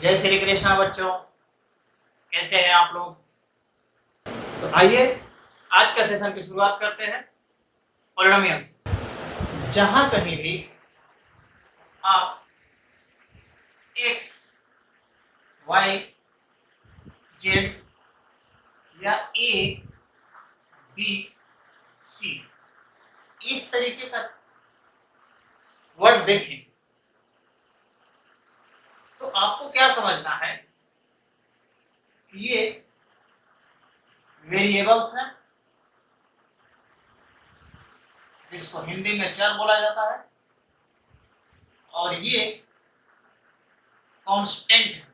जय श्री कृष्णा बच्चों, कैसे हैं आप लोग। तो आइए आज का सेशन की शुरुआत करते हैं पॉलिनोमियल्स। जहां कहीं भी आप x, y, z या a, b, c इस तरीके का वर्ड देखें तो आपको क्या समझना है कि ये वेरिएबल्स हैं, जिसको हिंदी में चर बोला जाता है, और ये कांस्टेंट है,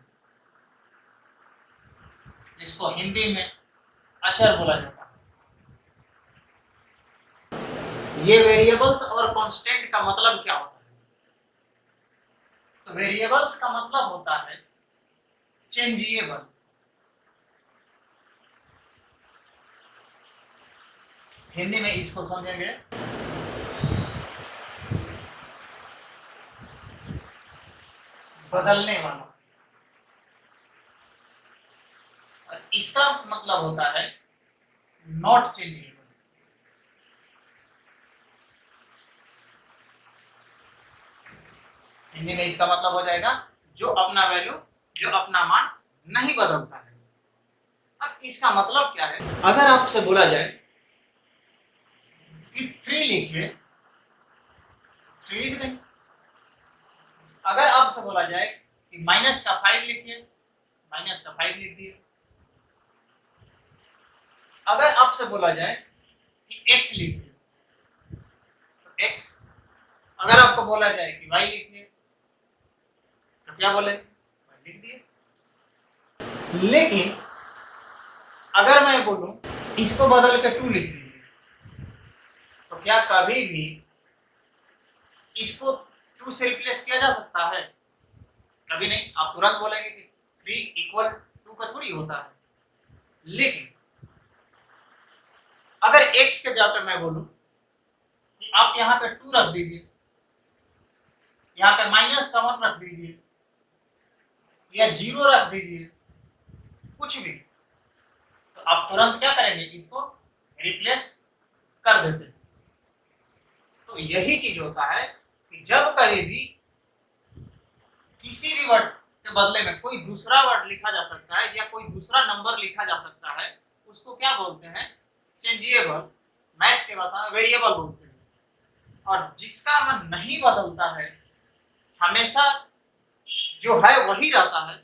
जिसको हिंदी में अक्षर बोला जाता है। ये वेरिएबल्स और कांस्टेंट का मतलब क्या होता है? तो वेरिएबल्स का मतलब होता है चेंजिएबल, हिंदी में इसको समझेंगे बदलने वाला, और इसका मतलब होता है नॉट चेंजिएबल। हिंदी में इसका मतलब हो जाएगा जो अपना वैल्यू, जो अपना मान नहीं बदलता है। अब इसका मतलब क्या है? अगर आपसे बोला जाए कि 3 लिखिए, 3 लिख दें। अगर आपसे बोला जाए कि माइनस का 5 लिखिए, माइनस का 5 लिख दिए। अगर आपसे बोला जाए कि x लिखिए तो x, अगर आपको बोला जाए कि y लिखिए तो क्या बोले? y लिख दिए। लेकिन अगर मैं बोलूं इसको बदल के 2 लिख दीजिए तो क्या कभी भी इसको 2 से रिप्लेस किया जा सकता है? कभी नहीं। आप तुरंत बोलेंगे कि 3 इक्वल 2 का थोड़ी होता है। लेकिन अगर x के जगह पे मैं बोलूं कि आप यहाँ पे 2 रख दीजिए, यहाँ पे माइनस का 1 रख दीजिए या 0 रख दीजिए, कुछ भी, तो आप तुरंत क्या करेंगे? इसको रिप्लेस कर देते हैं। तो यही चीज होता है कि जब कभी भी किसी भी वर्ड के बदले में कोई दूसरा वर्ड लिखा जा सकता है या कोई दूसरा नंबर लिखा जा सकता है, उसको क्या बोलते हैं? चेंजिएबल। मैथ्स के भाषा में वेरिएबल बोलते हैं। और जिसका मान नहीं बदलता है, हमेशा जो है वही रहता है,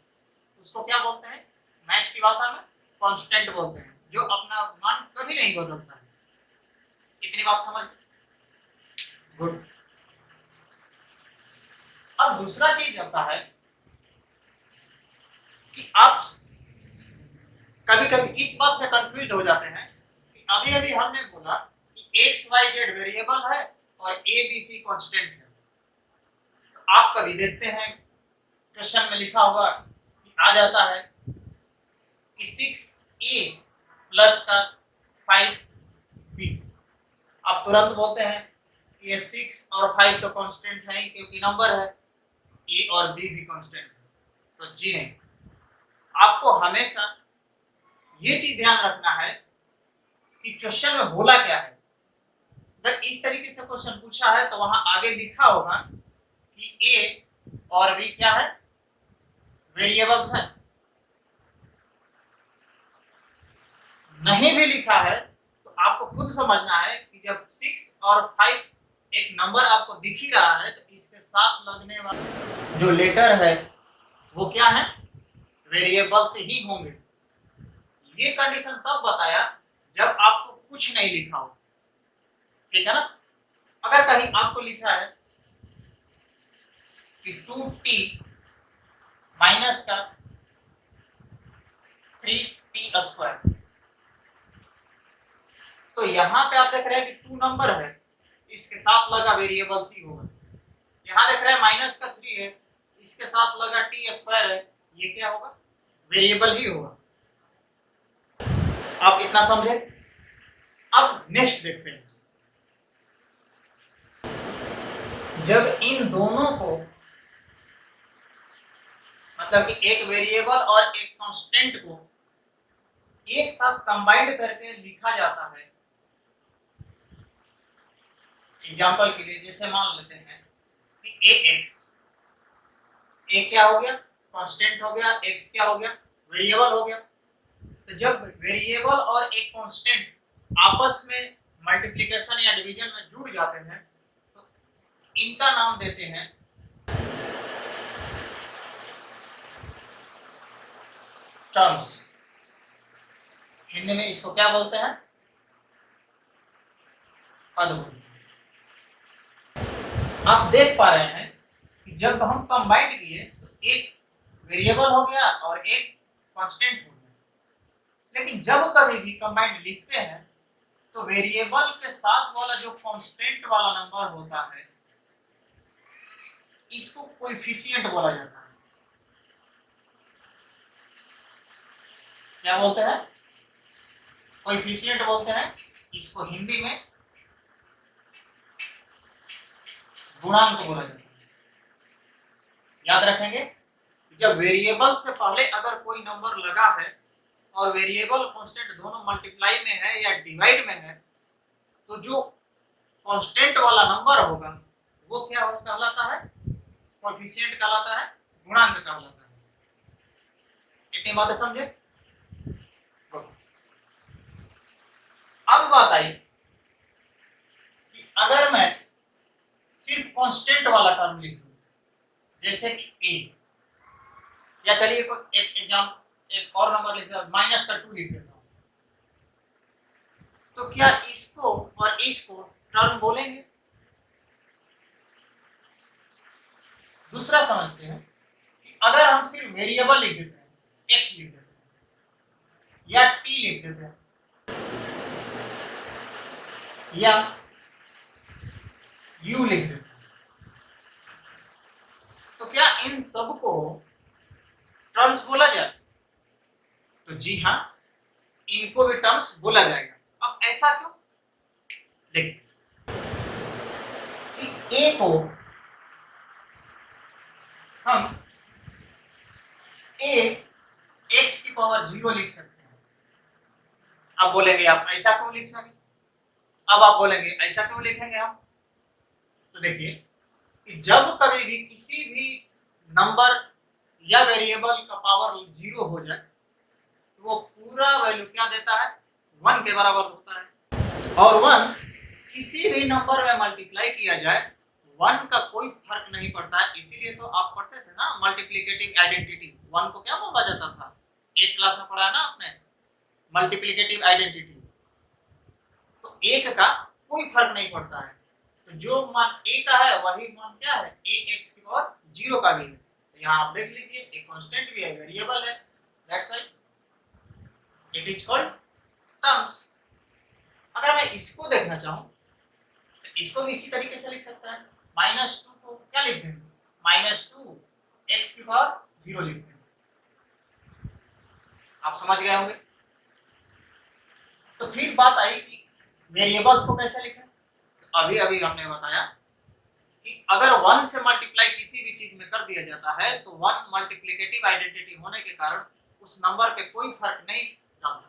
उसको क्या बोलते हैं? मैथ्स की भाषा में कांस्टेंट बोलते हैं, जो अपना मान कभी नहीं बदलता है। इतनी बात समझ? गुड। अब दूसरा चीज आता है कि आप कभी कभी इस बात से कंफ्यूज हो जाते हैं कि अभी अभी हमने बोला कि एक्स वाई जेड वेरिएबल है और ए बी सी कांस्टेंट है। तो आप कभी देखते हैं क्वेश्चन में लिखा हुआ कि आ जाता है कि 6a प्लस का 5b, आप तुरंत बोलते हैं कि ये 6 और 5 तो कांस्टेंट है क्योंकि नंबर है, ए और बी भी कांस्टेंट है। तो जी नहीं, आपको हमेशा ये चीज ध्यान रखना है कि क्वेश्चन में बोला क्या है। अगर इस तरीके से क्वेश्चन पूछा है तो वहां आगे लिखा होगा कि ए और बी क्या है? वेरिएबल्स है। नहीं भी लिखा है तो आपको खुद समझना है कि जब 6 और 5 एक नंबर आपको दिख ही रहा है तो इसके साथ लगने वाला जो लेटर है वो क्या है? वेरिएबल्स ही होंगे। ये कंडीशन तब बताया जब आपको कुछ नहीं लिखा हो, ठीक है ना? अगर कहीं आपको लिखा है कि 2t माइनस का 3t स्क्वायर, तो यहाँ पे आप देख रहे हैं कि 2 नंबर है, इसके साथ लगा वेरिएबल्स ही होगा। यहाँ देख रहे हैं माइनस का 3 है, इसके साथ लगा t स्क्वायर है, ये क्या होगा? वेरिएबल ही होगा। आप इतना समझे? अब नेक्स्ट देखते हैं। जब इन दोनों को मतलब कि एक वेरिएबल और एक कांस्टेंट को एक साथ कंबाइंड करके लिखा जाता है। एग्जांपल के लिए जैसे मान लेते हैं कि ax, a क्या हो गया, कांस्टेंट हो गया, x क्या हो गया, वेरिएबल हो गया। तो जब वेरिएबल और एक कांस्टेंट आपस में मल्टीप्लिकेशन या डिवीजन में जुड़ जाते हैं तो इनका नाम देते हैं टर्म्स। हिंदी में इसको क्या बोलते हैं, पद बोलते हैं। आप देख पा रहे हैं कि जब हम कंबाइंड किए तो एक वेरिएबल हो गया और एक कांस्टेंट हो गया। लेकिन जब कभी भी कंबाइंड लिखते हैं तो वेरिएबल के साथ वाला जो कांस्टेंट वाला नंबर होता है इसको कोएफिशिएंट बोला जाता है। क्या बोलते हैं, कोएफिशिएंट बोलते हैं। इसको हिंदी में गुणांक बोला जाता है। याद रखेंगे, जब वेरिएबल से पहले अगर कोई नंबर लगा है और वेरिएबल कांस्टेंट दोनों मल्टीप्लाई में है या डिवाइड में है तो जो कांस्टेंट वाला नंबर होगा वो क्या कहलाता है, कोएफिशिएंट कहलाता है, गुणांक कहलाता है। इतनी बातें समझे। अब बात आई कि अगर मैं सिर्फ कांस्टेंट वाला टर्म लिख दूं जैसे कि a, या चलिए एक एग्जांपल एक और नंबर लिख देता माइनस का 2 लिख देता हूं, तो क्या इसको और इसको टर्म बोलेंगे। दूसरा समझते हैं कि अगर हम सिर्फ वेरिएबल लिख देते हैं, x लिख देते हैं या t लिख देते हैं या u लिख देते हैं तो क्या इन सब को टर्म्स बोला जाए, तो जी हाँ, इनको भी टर्म्स बोला जाएगा। अब ऐसा क्यों, देखिए कि a को हम a x की पावर 0 लिख सकते हैं। अब बोलेंगे आप ऐसा क्यों लिख सके, अब आप बोलेंगे ऐसा क्यों लिखेंगे हम, तो देखिए कि जब कभी भी किसी भी नंबर या वेरिएबल का पावर 0 हो जाए तो वो पूरा वैल्यू क्या देता है, 1 के बराबर होता है। और 1 किसी भी नंबर में मल्टीप्लाई किया जाए 1 का कोई फर्क नहीं पड़ता है। इसीलिए तो आप पढ़ते थे ना मल्टीप्लिकेटिव आइडेंटिटी, 1 को क्या बोला जाता था, 8 क्लास में पढ़ा है ना आपने, मल्टीप्लिकेटिव आइडेंटिटी। तो 1 का कोई फर्क नहीं पड़ता है, तो जो मान a का है वही मान क्या है, a x की पावर 0 का भी है। तो यहाँ आप देख लीजिए एक कांस्टेंट भी है, वेरिएबल है, that's why it is called terms. अगर मैं इसको देखना चाहूं तो इसको भी इसी तरीके से लिख सकता है, -2 को क्या लिख देंगे, -2 x की पावर 0 लिख देंगे। आप समझ गए होंगे। तो फिर बात आई कि वेरिएबल्स को कैसे लिखें। अभी अभी हमने बताया कि अगर 1 से मल्टीप्लाई किसी भी चीज में कर दिया जाता है तो 1 मल्टीप्लिकेटिव आइडेंटिटी होने के कारण उस नंबर पे कोई फर्क नहीं डालता।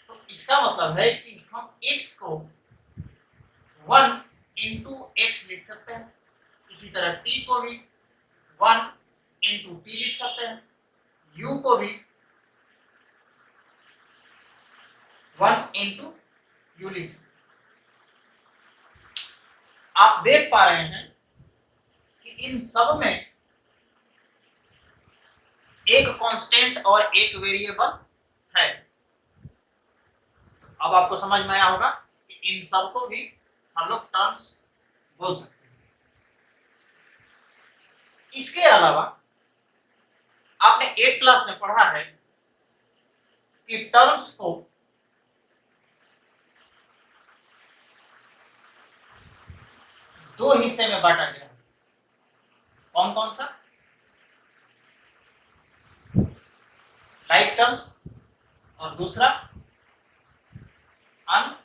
तो इसका मतलब है कि हम x को 1 into x लिख सकते हैं, इसी तरह t को भी 1 into t लिख सकते हैं, u को भी 1 into u लिख सकते हैं। आप देख पा रहे हैं कि इन सब में एक कांस्टेंट और एक वेरिएबल है। अब आपको समझ में आया होगा कि इन सब को भी हम लोग टर्म्स बोल सकते हैं। इसके अलावा आपने 8 क्लास में पढ़ा है कि टर्म्स को दो हिस्से में बांटा गया। कौन कौन सा, लाइक टर्म्स और दूसरा अनलाइक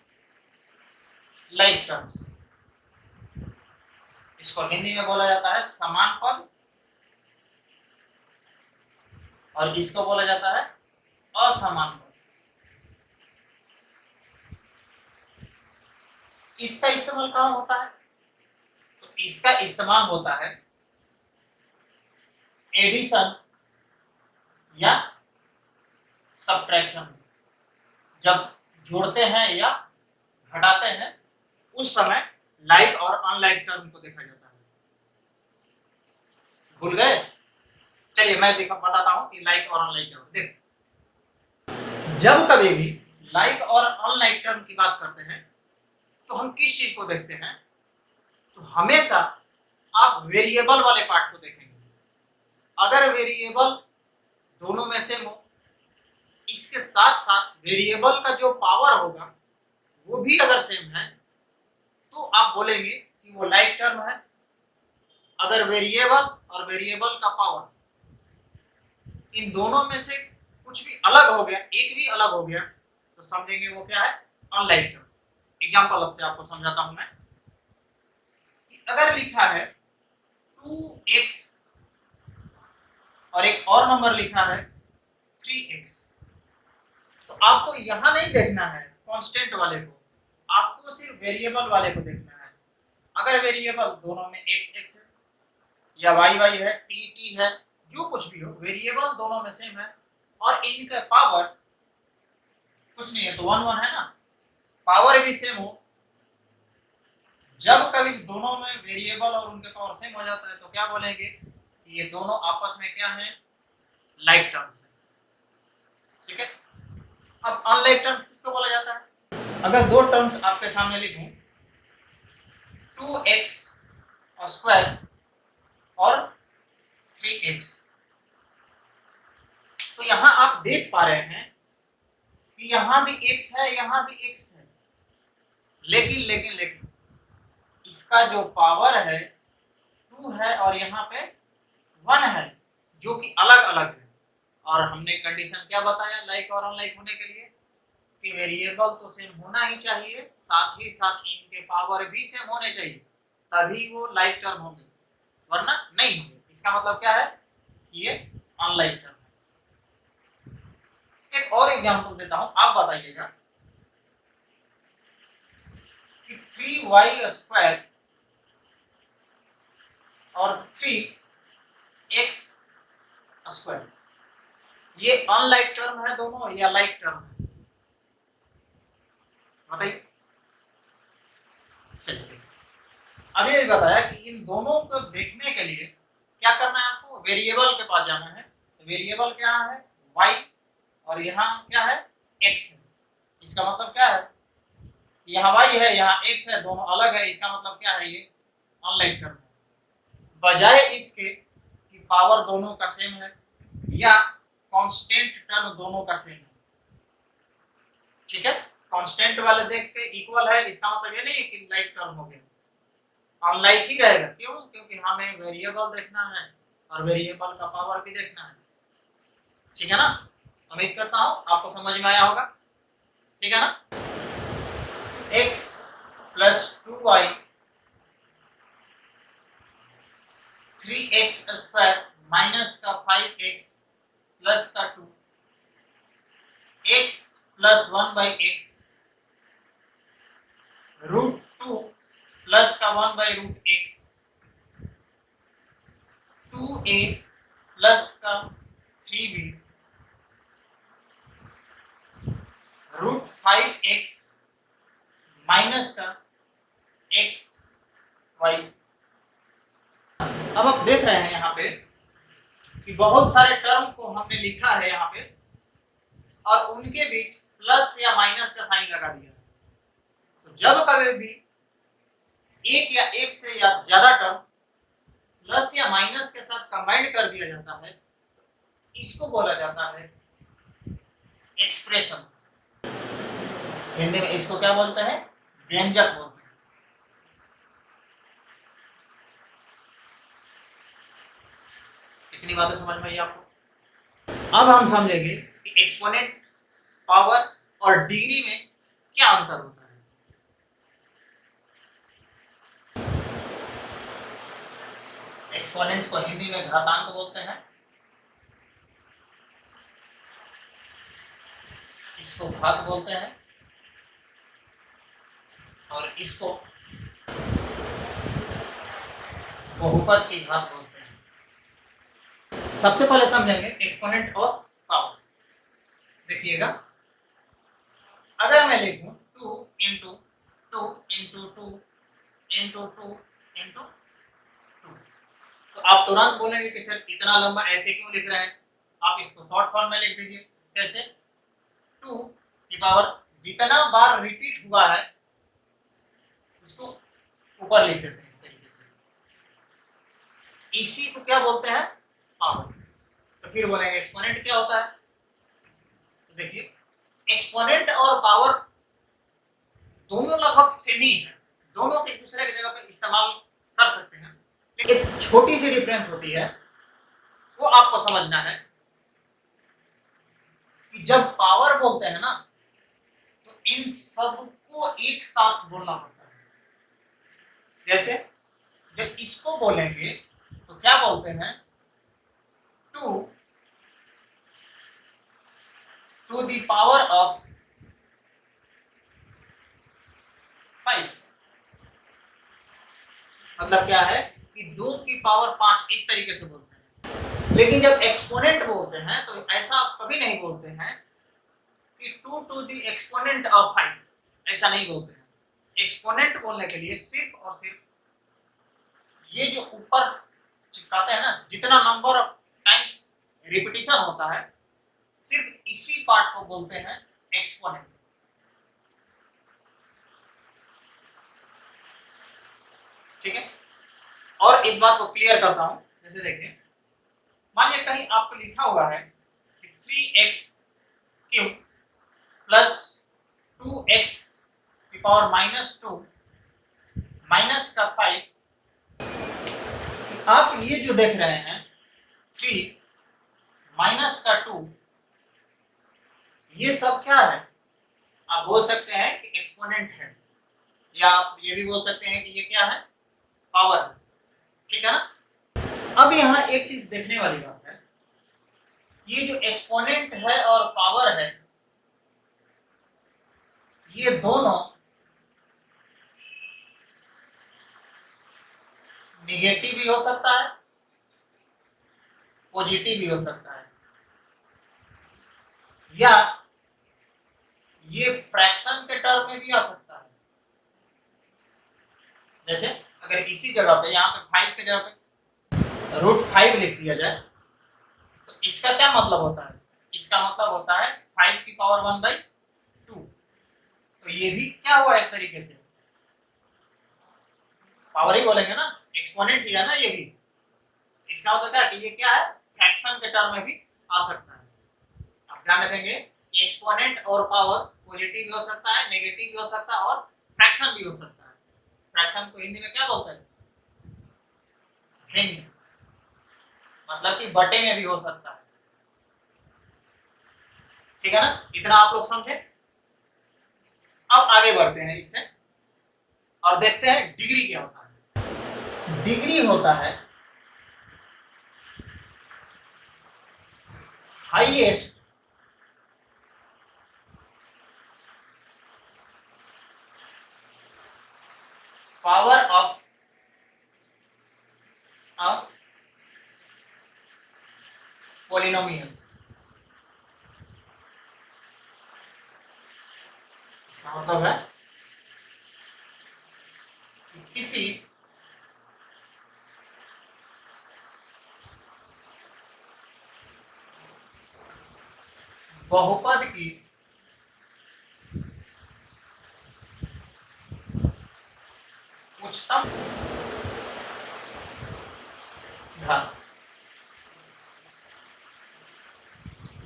टर्म्स। इसको हिंदी में बोला जाता है समान पद और इसको बोला जाता है असमान पद। इसका इस्तेमाल कहाँ होता है? तो इसका इस्तेमाल होता है एडिशन या सब्ट्रैक्शन, जब जोड़ते हैं या घटाते हैं उस समय लाइक और अनलाइक टर्म को देखा जाता है। भूल गए? चलिए मैं बताता हूं कि लाइक और अनलाइक टर्म। देखो, जब कभी भी लाइक और अनलाइक टर्म की बात करते हैं तो हम किस चीज को देखते हैं? तो हमेशा आप वेरिएबल वाले पार्ट को देखेंगे। अगर वेरिएबल दोनों में सेम हो, इसके साथ साथ वेरिएबल का जो पावर होगा वो भी अगर सेम है, तो आप बोलेंगे कि वो लाइक टर्म है। अगर वेरिएबल और वेरिएबल का पावर इन दोनों में से कुछ भी अलग हो गया, एक भी अलग हो गया, तो समझेंगे वो क्या है? Unlike term. एग्जांपल से आपको समझाता हूं मैं कि अगर लिखा है 2x और एक और नंबर लिखा है 3x, तो आपको यहां नहीं देखना है कांस्टेंट वाले को, आपको सिर्फ वेरिएबल वाले को देखना है। अगर वेरिएबल दोनों में x x है या y y है, t t है, जो कुछ भी हो, वेरिएबल दोनों में सेम है और इनका पावर कुछ नहीं है तो 1 1 है ना, पावर भी सेम हो, जब कभी दोनों में वेरिएबल और उनके पावर सेम हो जाता है तो क्या बोलेंगे कि ये दोनों आपस में क्या है? लाइक टर्म्स है। ठीक है। अब अनलाइक टर्म्स किसको बोला जाता है? अगर दो टर्म्स आपके सामने लिखूं 2x स्क्वायर और 3x, तो यहां आप देख पा रहे हैं कि यहां भी x है, यहां भी x है, लेकिन इसका जो पावर है 2 है और यहाँ पे 1 है, जो कि अलग अलग है। और हमने कंडीशन क्या बताया लाइक और अनलाइक होने के लिए? कि वेरिएबल तो सेम होना ही चाहिए, साथ ही साथ इनके पावर भी सेम होने चाहिए, तभी वो लाइक टर्म होंगे, वरना नहीं होंगे। इसका मतलब क्या है? ये अनलाइक टर्म है। एक और एग्जांपल देता हूं, आप बताइएगा कि 3y स्क्वायर और 3x स्क्वायर, ये अनलाइक टर्म है दोनों या लाइक टर्म है? बताइए। चलिए, अभी ये बताया कि इन दोनों को देखने के लिए क्या करना है? आपको वेरिएबल के पास जाना है। तो वेरिएबल क्या है? y, और यहाँ क्या है? x है। इसका मतलब क्या है? यहाँ y है, यहाँ x है, दोनों अलग है, इसका मतलब क्या है? ये अनलाइक टर्म है। बजाय इसके कि पावर दोनों का सेम है या कांस्टेंट टर्म दोनों का सेम है। ठीक है, कांस्टेंट वाले देख के इक्वल है, इसका मतलब ये नहीं है कि लाइक टर्म हो गया, अनलाइक ही रहेगा। क्यों? क्योंकि हमें वेरिएबल देखना है और वेरिएबल का पावर भी देखना है। ठीक है ना? उम्मीद करता हूं आपको समझ में आया होगा। ठीक है ना? x plus 2y 3x square minus का 5x प्लस का 2 x plus 1/x root 2 plus का 1/√x 2a प्लस का 3b रूट 5x माइनस का x y। अब आप देख रहे हैं यहाँ पे कि बहुत सारे टर्म को हमने लिखा है यहाँ पे और उनके बीच प्लस या माइनस का साइन लगा दिया। तो जब कभी भी एक या एक से या ज्यादा टर्म प्लस या माइनस के साथ कंबाइंड कर दिया जाता है, इसको बोला जाता है एक्सप्रेशंस। हिंदी में इसको क्या बोलते हैं? व्यंजक बोलते हैं। कितनी बातें समझ में आई आपको? अब हम समझेंगे कि एक्सपोनेंट, पावर और डिग्री में क्या अंतर होता है। एक्सपोनेंट को हिंदी में घातांक बोलते हैं इसको घात बोलते हैं और इसको बहुपद की घात बोलते हैं। सबसे पहले समझेंगे एक्सपोनेंट और पावर। देखिएगा, अगर मैं लिखूं 2 इंटू 2 इंटू 2 इंटू 2 इंटू 2, तो आप तुरंत बोलेंगे कि सर इतना लंबा ऐसे क्यों लिख रहे हैं। आप इसको शॉर्ट फॉर्म में लिख दीजिए। कैसे? 2 की पावर जितना बार रिपीट हुआ है उसको ऊपर लिख देते हैं इस तरीके से। इसी को क्या बोलते हैं? पावर। तो फिर बोलेंगे एक्सपोनेंट क्या होता है। तो देखिए, एक्सपोनेंट और पावर दोनों लगभग सेम ही है, दोनों एक दूसरे की जगह पर इस्तेमाल कर सकते हैं, लेकिन एक छोटी सी डिफरेंस होती है, वो आपको समझना है कि जब पावर बोलते हैं ना तो इन सबको एक साथ बोलना पड़ता है। जैसे जब इसको बोलेंगे तो क्या बोलते हैं? 2 टू द पावर ऑफ 5, मतलब क्या है कि 2 की पावर 5, इस तरीके से बोलते हैं। लेकिन जब एक्सपोनेंट बोलते हैं तो ऐसा आप कभी नहीं बोलते हैं कि 2 टू द एक्सपोनेंट ऑफ 5, ऐसा नहीं बोलते हैं। एक्सपोनेंट बोलने के लिए सिर्फ और सिर्फ ये जो ऊपर चिपकाते हैं ना, जितना नंबर ऑफ टाइम्स रिपीटिशन होता है, सिर्फ इसी पार्ट को बोलते हैं एक्सपोनेंट। ठीक है, और इस बात को क्लियर करता हूं। जैसे देखिए, मान लिया कहीं आपको लिखा हुआ है कि 3x क्यूब प्लस 2x की पावर -2 माइनस का 5। आप ये जो देख रहे हैं 3 माइनस का 2, ये सब क्या है? आप बोल सकते हैं कि एक्सपोनेंट है, या आप ये भी बोल सकते हैं कि ये क्या है? पावर है। ठीक है ना। अब यहाँ एक चीज देखने वाली बात है, ये जो एक्सपोनेंट है और पावर है, ये दोनों नेगेटिव भी हो सकता है, पॉजिटिव भी हो सकता है, या ये फ्रैक्शन के टर्म में भी आ सकता है। जैसे अगर इसी जगह पे, यहाँ पे 5 के जगह पे √5 लिख दिया जाए, तो इसका क्या मतलब होता है? इसका मतलब होता है 5 की पावर 1/2। तो ये भी क्या हुआ? एक तरीके से पावर ही बोलेंगे ना, एक्सपोनेंट ही है ना ये भी। इसका मतलब क्या कि ये क्या है? फ्रैक्शन के टर्म में भी आ सकता है। आप ध्यान रखेंगे कि एक्सपोनेंट और पावर पॉजिटिव भी हो सकता है, नेगेटिव भी हो सकता है, और फ्रैक्शन भी हो सकता है। फ्रैक्शन को हिंदी में क्या बोलते हैं? भिन्न, मतलब कि बटे में भी हो सकता है। ठीक है ना, इतना आप लोग समझे। अब आगे बढ़ते हैं इससे और देखते हैं डिग्री क्या होता है। डिग्री होता है हाईएस्ट पावर ऑफ पॉलिनोमियल्स। इसका मतलब है कि किसी बहुपद की उच्चतम घात,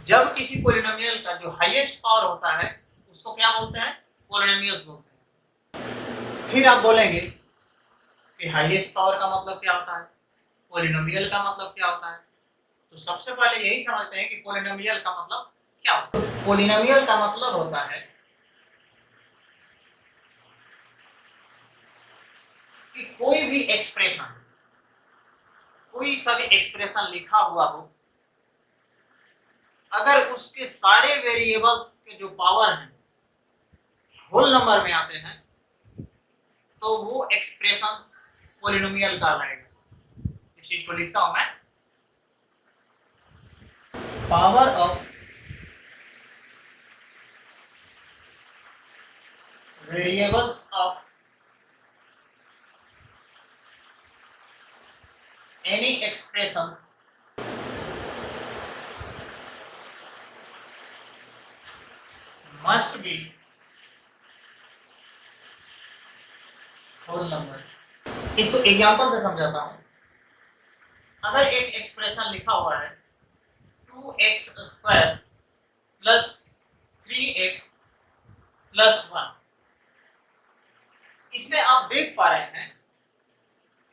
जब किसी पॉलिनोमियल का जो हाईएस्ट पावर होता है उसको क्या बोलते हैं? पॉलिनोमियल्स बोलते हैं। फिर आप बोलेंगे कि हाईएस्ट पावर का मतलब क्या होता है, पॉलिनोमियल का मतलब क्या होता है। तो सबसे पहले यही समझते हैं कि पॉलिनोमियल का मतलब क्या होता है। पॉलिनोमियल का मतलब होता है कि कोई भी एक्सप्रेशन, कोई सा भी एक्सप्रेशन लिखा हुआ हो, अगर उसके सारे वेरिएबल्स के जो पावर हैं होल नंबर में आते हैं तो वो एक्सप्रेशन पॉलिनोमियल कहलाएगा। इस चीज को लिखता हूं मैं, power of variables of any expressions must be whole number। इसको एग्जांपल से समझाता हूं। अगर एक एक्सप्रेशन लिखा हुआ है 2x² प्लस 3x प्लस 1, इसमें आप देख पा रहे हैं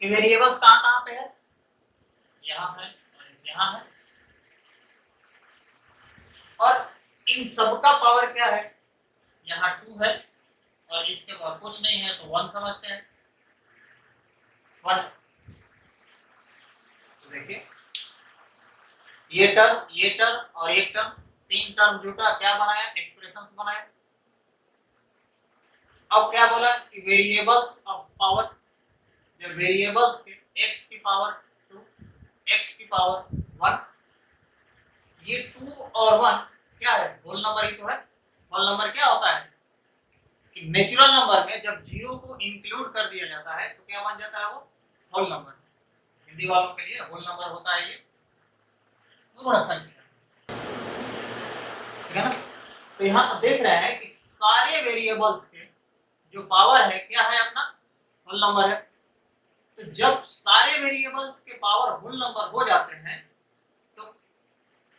कि वेरिएबल्स कहां कहां पे है, यहाँ है और यहाँ है, और इन सब का पावर क्या है, यहाँ 2 है और इसके बाद कुछ नहीं है तो 1 समझते हैं 1। तो देखिए ये टर्म और एक टर्म, 3 टर्म जुटा क्या बनाया, एक्सप्रेशंस बनाया। अब क्या बोला कि वेरिएबल्स ऑफ पावर, जो वेरिएबल्स के x की पावर 2, x की पावर 1, ये 2 और 1 क्या है, होल नंबर ही तो है। होल नंबर क्या होता है कि नेचुरल नंबर में जब 0 को इंक्लूड कर दिया जाता है तो क्या बन जाता है, वो होल नंबर। हिंदी वालों के लिए होल नंबर होता है ये पूर्ण संख्या, ठीक है ना। तो यहाँ देख रहे हैं कि सारे वेरिएबल्स के जो पावर है क्या है, अपना होल नंबर है। तो जब सारे वेरिएबल्स के पावर होल नंबर हो जाते हैं तो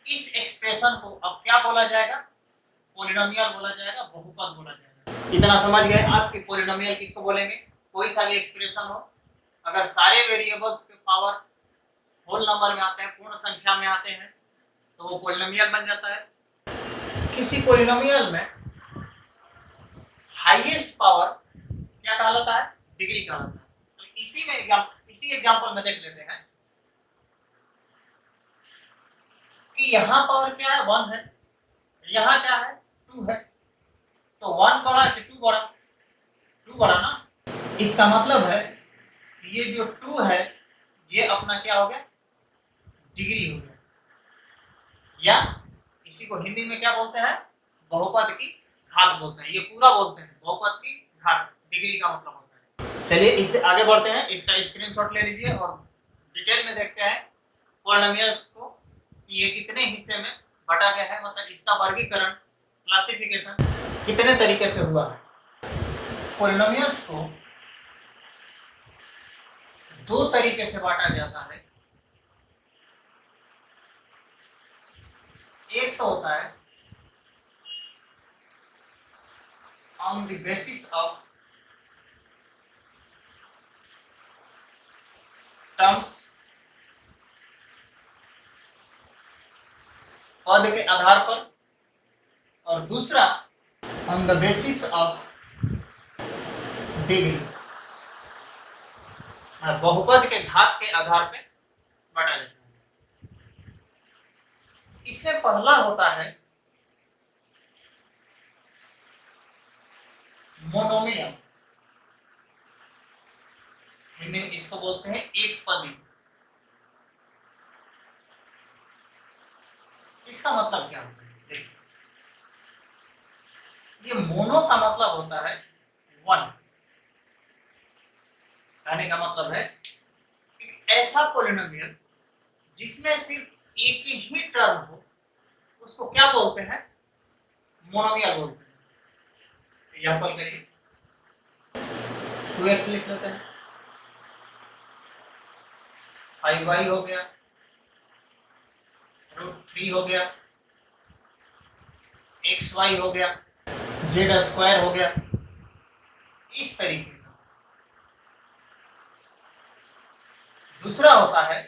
इस एक्सप्रेशन को अब क्या बोला जाएगा, पॉलिनोमियल बोला जाएगा, बहुपद बोला जाएगा। इतना समझ गए आप कि पॉलिनोमियल किसको बोलेंगे, कोई सा भी एक्सप्रेशन हो अगर सारे वेरिएबल्स के पावर होल नंबर में आते हैं, पूर्ण संख्या में आते हैं, तो वो पॉलिनोमियल बन जाता है। किसी पॉलिनोमियल में हाईएस्ट पावर क्या कहलाता है, डिग्री कहलाता है। तो इसी एग्जांपल में देख लेते हैं कि यहाँ पावर क्या है, 1 है, यहाँ क्या है, 2 है, तो 1 बड़ा कि 2 बड़ा, 2 बड़ा ना। इसका मतलब है ये जो 2 है ये अपना क्या हो गया, डिग्री हो गया, या इसी को हिंदी में क्या बोलते हैं, बहुपद की घात बोलते हैं। ये पूरा बोलते हैं बहुपद की घात, डिग्री का मतलब होता है। चलिए इससे आगे बढ़ते हैं, इसका स्क्रीनशॉट ले लीजिए और डिटेल में देखते हैं पॉलिनोमियल्स को, ये कितने हिस्से में बांटा गया है, मतलब इसका वर्गीकरण, क्लासिफिकेशन कितने तरीके से हुआ है। पॉलिनोमियल्स को 2 तरीके से बांटा जाता है। एक तो होता है on the basis of terms, पद के आधार पर, और दूसरा on the basis of degree, बहुपद के घात के आधार पे बांटा जाता है। इसमें पहला होता है मोनोमियल, हिंदी में इसको बोलते हैं एक पदी। इसका मतलब क्या होता है, देखिए ये मोनो का मतलब होता है 1, कहने का मतलब है ऐसा पॉलिनोमियल जिसमें सिर्फ एक ही टर्म हो उसको क्या बोलते हैं, मोनोमियल बोलते हैं। एग्जांपल करिए, 2x लिख लेते हैं, 5y हो गया, √3 हो गया, xy हो गया, z² हो गया, इस तरीके का। दूसरा होता है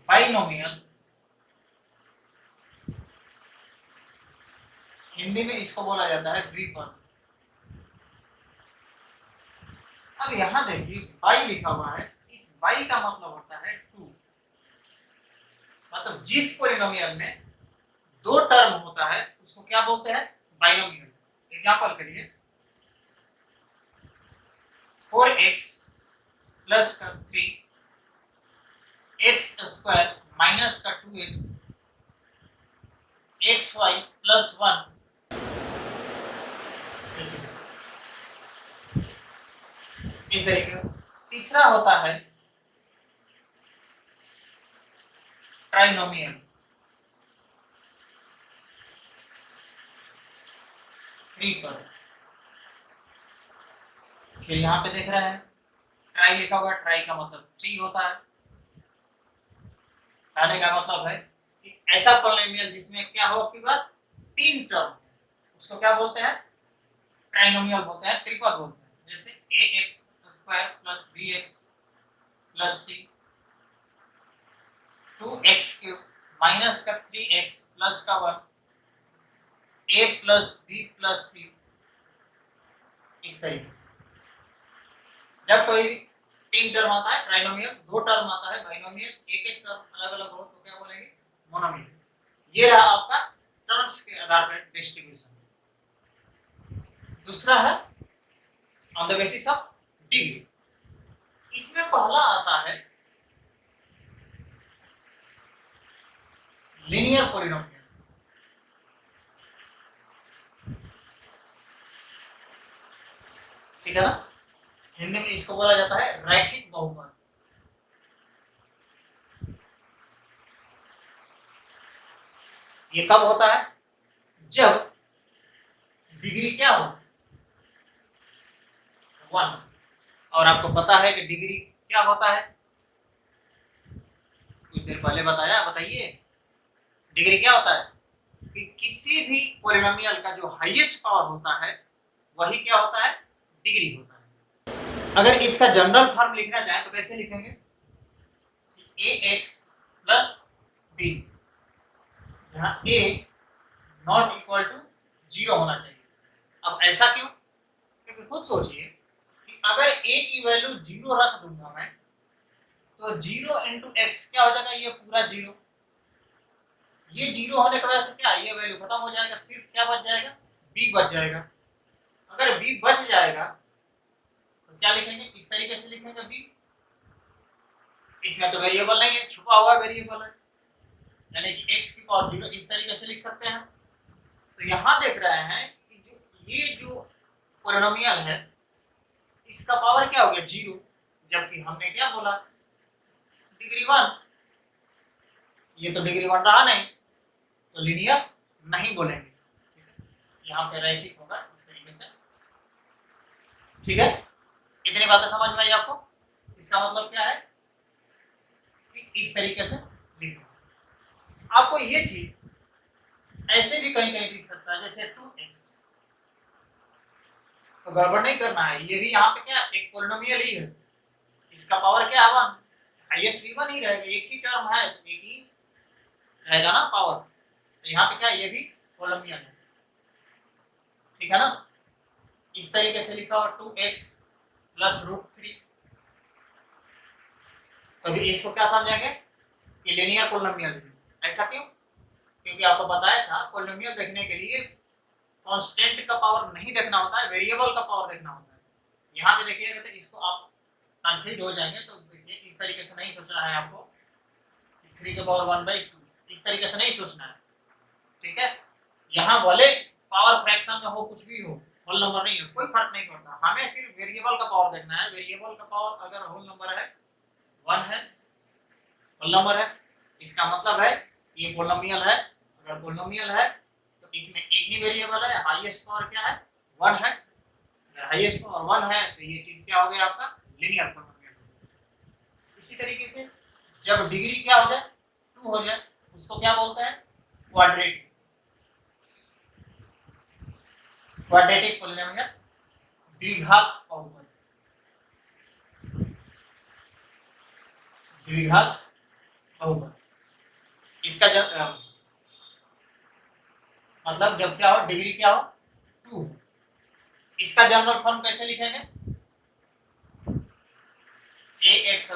बाइनोमियल, हिंदी में इसको बोला जाता है द्विपद। अब यहां देखिए बाई लिखा हुआ है, इस बाई का मतलब होता है 2, मतलब तो जिस पॉलिनोमियल में दो टर्म होता है उसको क्या बोलते हैं? बाइनोमियल। एग्जांपल के लिए 4x प्लस का 3 x स्क्वायर माइनस का 2x xy प्लस 1 इस तरीके का। तीसरा होता है ट्राइनोमियल। 3 पर फिर यहाँ पे देख रहे हैं ट्राई लिखा हुआ है, ट्राई का मतलब 3 होता है। कहने का मतलब है कि ऐसा पॉलिनोमियल जिसमें क्या हो आपकी बात 3 टर्म, उसको क्या बोलते हैं? ट्राइनोमियल बोलते हैं, त्रिपद बोलते हैं। जैसे ax square plus bx plus c 2x cube minus का 3x प्लस का 1 a plus b plus c। इस तरीके से जब कोई भी 3 टर्म आता है ट्राइनोमियल, 2 टर्म आता है बाइनोमियल, एक एक टर्म अलग अलग हो तो क्या बोलेंगे? मोनोमियल। ये रहा आपका टर्म्स के आधार पर डिस्ट्रीब्यूशन। दूसरा है on the basis of degree. इसमें पहला आता है लीनियर पॉलिनोमियल। ठीक है ना? हिंदी में इसको बोला जाता है रैखिक बहुपद। ये कब होता है? जब डिग्री क्या हो 1। और आपको पता है कि डिग्री क्या होता है? कुछ देर पहले बताया, बताइए डिग्री क्या होता है? कि किसी भी पॉलिनोमियल का जो हाईएस्ट पावर होता है वही क्या होता है? डिग्री होता है। अगर इसका जनरल फॉर्म लिखना चाहे तो कैसे लिखेंगे? ax प्लस b, जहां a नॉट इक्वल टू 0 होना चाहिए। अब ऐसा क्यों? क्योंकि खुद सोचिए कि अगर a की वैल्यू 0 रख दूंगा मैं तो 0 इंटू एक्स क्या हो जाएगा? ये पूरा 0। ये 0 होने की वजह से क्या ये वैल्यू खत्म हो जाएगा, सिर्फ क्या बच जाएगा? b बच जाएगा। अगर b बच जाएगा तो क्या लिखेंगे? इस तरीके से लिखेंगे b। इसमें तो वेरिएबल नहीं है, छुपा हुआ वेरिएबल है, यानी कि x की पावर 0 इस तरीके से लिख सकते हैं। तो यहाँ देख रहे हैं कि ये जो पॉलिनोमियल है इसका पावर क्या हो गया? 0, जबकि हमने क्या बोला? डिग्री 1। ये तो डिग्री 1 रहा नहीं, तो लीनियर नहीं बोलेंगे। यहाँ पे रैखिक होगा इस तरीके से। ठीक है, इतनी बातें समझ में आई आपको? इसका मतलब क्या है कि इस तरीके से लिखना। आपको ये चीज ऐसे भी कहीं कहीं दिख सकता है, जैसे 2x, तो गड़बड़ नहीं करना है। ये भी यहाँ पे क्या एक पॉलिनोमियल ही है, इसका पावर क्या है 1, हाईएस्ट भी 1 ही रहेगा। एक ही टर्म है तो एक ही रहेगा ना पावर। तो यहाँ पे क्या ये भी पॉलिनोमियल है। ठीक है ना? इस तरीके से लिखा हुआ 2x प्लस √3। तभी इसको क्या समझेंगे कि लीनियर पॉलिनोमियल है। ऐसा क्यों? क्योंकि आपको बताया था पॉलिनोमियल देखने के लिए कांस्टेंट का पावर नहीं देखना होता है, वेरिएबल का पावर देखना होता है। यहाँ पे देखिएगा तो इसको आप कंफ्यूज हो जाएंगे। तो देखिए इस तरीके से नहीं सोचना है आपको, 3 के पावर 1/2 इस तरीके से नहीं सोचना है। ठीक है, यहाँ भले पावर फ्रैक्शन में हो, कुछ भी हो, होल नंबर नहीं हो, कोई फर्क नहीं पड़ता। हमें सिर्फ वेरिएबल का पावर देखना है। वेरिएबल का पावर अगर होल नंबर है 1 है, होल नंबर है, इसका मतलब है ये पॉलिनोमियल है। अगर पॉलिनोमियल है तो इसमें एक ही वेरिएबल है, हाईएस्ट पावर क्या है 1 है। अगर हाईएस्ट पावर 1 है तो ये चीज क्या हो गया आपका? Linear polynomial. इसी तरीके से जब डिग्री क्या हो जाए 2 हो जाए उसको क्या बोलते हैं? क्वाड्रेटिक। क्वाड्रेटिक पॉलिनोमियल, द्विघात बहुपद। द्विघात बहुपद इसका जब मतलब जब क्या हो डिग्री क्या हो 2। इसका जनरल फॉर्म कैसे लिखेंगे? ax²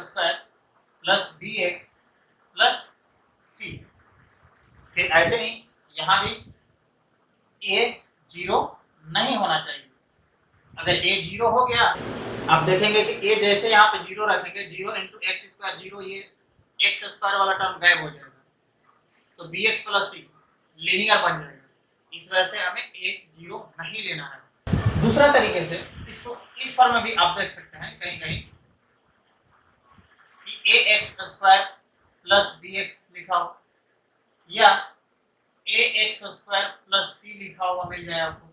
plus bx plus c। फिर ऐसे ही यहाँ भी a 0 नहीं होना चाहिए। अगर a 0 हो गया, आप देखेंगे कि a जैसे यहाँ पे 0 रखेंगे, 0 इंटू एक्स स्क्वायर 0, ये एक्स स्क्वायर वाला टर्म गायब हो जाएगा, तो bx प्लस c लीनियर बन जाएगा। इस वजह से हमें a 0 नहीं लेना है। दूसरा तरीके से इसको इस फॉर्म में भी आप देख सकते हैं कहीं कहीं कि a X square plus B X लिखा हो, या A X square plus C लिखा हुआ मिल जाए आपको।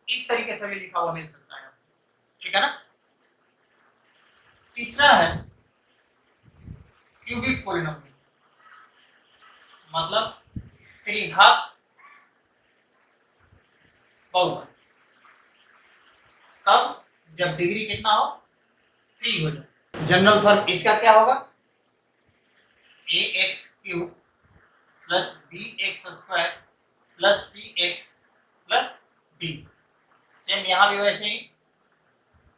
इस तरीके से भी लिखा हुआ मिल सकता है, ठीक है ना। तीसरा है क्यूबिक पॉलिनोमियल, मतलब त्रिघात बहुपद। कब? जब डिग्री कितना हो? 3 हो जाए। जनरल फॉर्म इसका क्या होगा? A x cube plus B x square plus c x plus d. Same यहाँ भी वैसे ही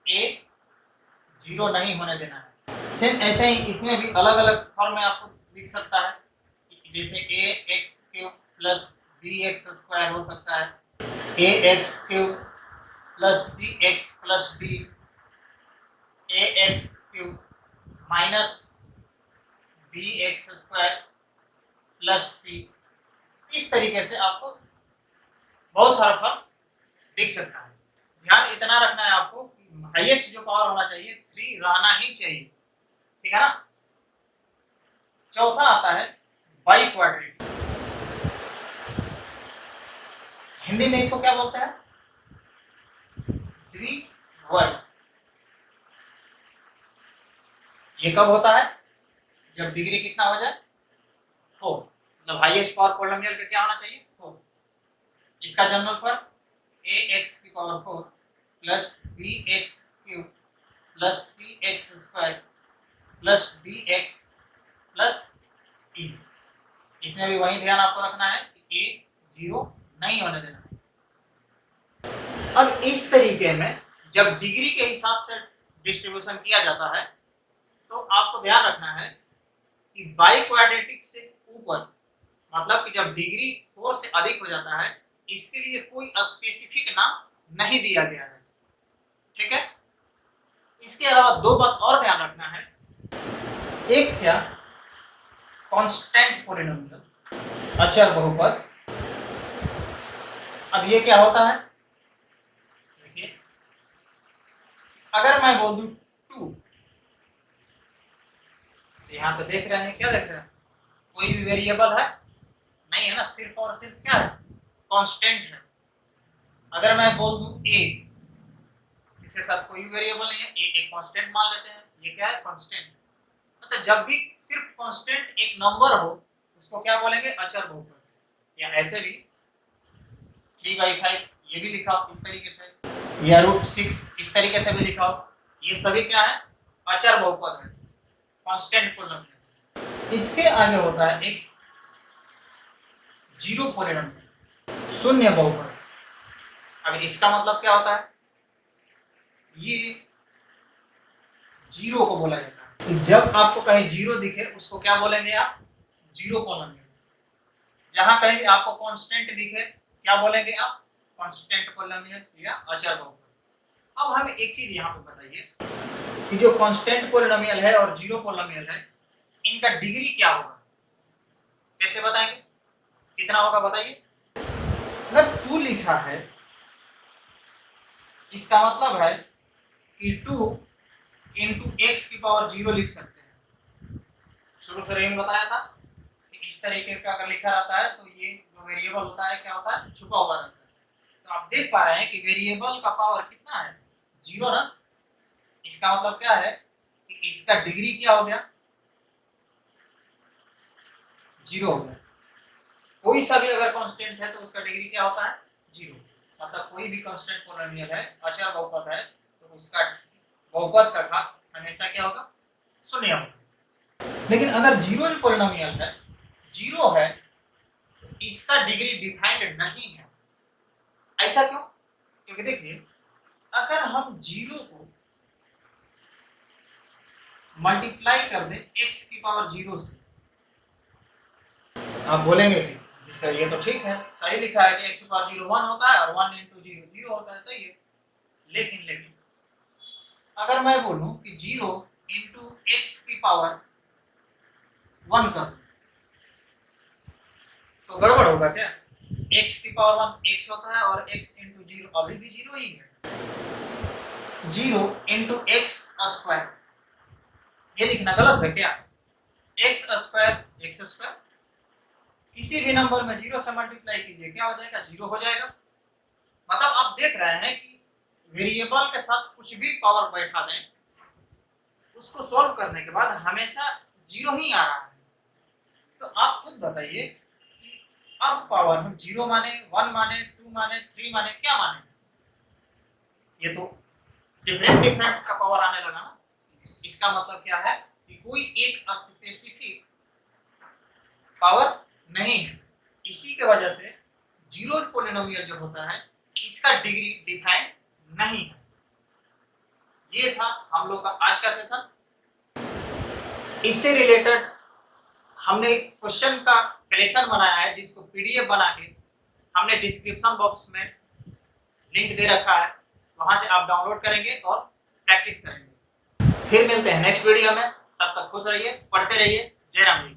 a 0 नहीं होने देना है। सेम ऐसे ही इसमें भी अलग अलग फॉर्म में आपको दिख सकता है, जैसे a x cube plus B x square हो सकता है, a x cube plus c x plus d, a x cube minus b x square plus c. इस तरीके से आपको बहुत सारा फॉर्म दिख सकता है। ध्यान इतना रखना है आपको, हाईएस्ट जो पावर होना चाहिए 3 रहना ही चाहिए, ठीक है ना। चौथा आता है बाई क्वाड्रेटिक। हिंदी में इसको क्या बोलते हैं? द्विवर्ग। ये कब होता है? जब डिग्री कितना हो जाए? 4। मतलब हाईएस्ट पावर पॉलिनोमियल का क्या होना चाहिए? 4। इसका जनरल फॉर्म ए एक्स की power 4 plus B x cube plus c x square plus d x plus e. इसमें भी वही ध्यान आपको रखना है कि a 0 नहीं होने देना। अब इस तरीके में जब डिग्री के हिसाब से डिस्ट्रीब्यूशन किया जाता है, तो आपको ध्यान रखना है कि बाई क्वाड्रेटिक से ऊपर, मतलब कि जब डिग्री 4 से अधिक हो जाता है, इसके लिए कोई स्पेसिफिक नाम नहीं दिया गया है, ठीक है। इसके अलावा 2 बात और ध्यान रखना है। एक क्या? कांस्टेंट पॉलिनोमियल, अचर बहुपद। अब ये क्या होता है? देखिए, अगर मैं बोल दूं 2, यहाँ पे देख रहे हैं, क्या देख रहे हैं? कोई भी वेरिएबल है नहीं है ना, सिर्फ और सिर्फ क्या है? कांस्टेंट है। अगर मैं बोल दूं a, इसके साथ कोई वेरिएबल नहीं है, a एक कांस्टेंट मान लेते हैं, ये क्या है? कांस्टेंट। मतलब जब भी सिर्फ कांस्टेंट एक नंबर हो, उसको क्या बोलेंगे? अचर बहुपद। या ऐसे भी 3/5 ये भी लिखा हो इस तरीके से, या √6 इस तरीके से भी लिखा हो, ये सभी क्या है? अचर बहुपद है, कांस्टेंट पॉलिनोमियल। इसके आगे होता है एक जीरो पॉलिनोमियल, शून्य बहुपद। अब इसका मतलब क्या होता है? ये जीरो को बोला जाता है। तो जब आपको कहीं जीरो दिखे, उसको क्या बोलेंगे आप? Zero polynomial. जहां कहीं भी आपको कांस्टेंट दिखे, क्या बोलेंगे आप? कांस्टेंट पॉलिनोमियल या अचर बहुपद। अब हमें एक चीज यहाँ पे बताइए कि जो कांस्टेंट पॉलिनोमियल है और जीरो पॉलिनोमियल है, इनका डिग्री क्या होगा? कैसे बताएंगे? कितना होगा बताइए? अगर 2 लिखा है, इसका मतलब है कि 2 इंटू एक्स की पावर 0 लिख सकते हैं। शुरू से मैंने बताया था कि इस तरीके का अगर लिखा रहता है तो ये जो वेरिएबल होता है क्या होता है? छुपा हुआ रहता है। तो आप देख पा रहे हैं कि वेरिएबल का पावर कितना है? 0 ना। इसका मतलब क्या है कि इसका डिग्री क्या हो गया? 0 हो गया। कोई सा भी अगर कांस्टेंट है तो उसका डिग्री क्या होता है? 0। मतलब कोई भी कांस्टेंट पॉलिनोमियल है, अचर बहुपद है, तो उसका बहुपद का घात हमेशा क्या होगा? शून्य होगा। लेकिन अगर जीरो पॉलिनोमियल है, 0 है, तो इसका डिग्री डिफाइंड नहीं है। ऐसा क्यों? क्योंकि देखिए, अगर हम 0 को मल्टीप्लाई कर दें x की पावर 0 से, आप बोलेंगे कि सर ये तो ठीक है, सही लिखा है कि x पावर 0 1 होता है और 1 into 0 0 होता है, सही है। लेकिन अगर मैं बोलूं कि 0 into x की पावर 1 कर दूं तो गड़बड़ होगा क्या? x की पावर 1 x होता है और x into 0 अभी भी 0 ही है। 0 into x स्क्वायर ये लिखना गलत है क्या? x स्क्वायर x स्क्वायर, किसी भी नंबर में 0 से मल्टीप्लाई कीजिए, क्या हो जाएगा? 0 हो जाएगा। मतलब आप देख रहे हैं कि वेरिएबल के साथ कुछ भी पावर बैठा दें, उसको सॉल्व करने के बाद हमेशा 0 ही आ रहा है। तो आप खुद बताइए कि अब पावर हम 0 माने, 1 माने, 2 माने, 3 माने, क्या माने? ये तो डिफरेंट का पावर आने लगा ना। इसका मतलब क्या है कि कोई एक स्पेसिफिक पावर नहीं है। इसी के वजह से जीरो पॉलिनोमियल जो होता है इसका डिग्री डिफाइंड नहीं है। ये था हम लोग का आज का सेशन। इससे रिलेटेड हमने क्वेश्चन का कलेक्शन बनाया है जिसको पीडीएफ बना के हमने डिस्क्रिप्शन बॉक्स में लिंक दे रखा है, वहां से आप डाउनलोड करेंगे और प्रैक्टिस करेंगे। फिर मिलते हैं नेक्स्ट वीडियो में, तब तक खुश रहिए, पढ़ते रहिए। जय राम जी।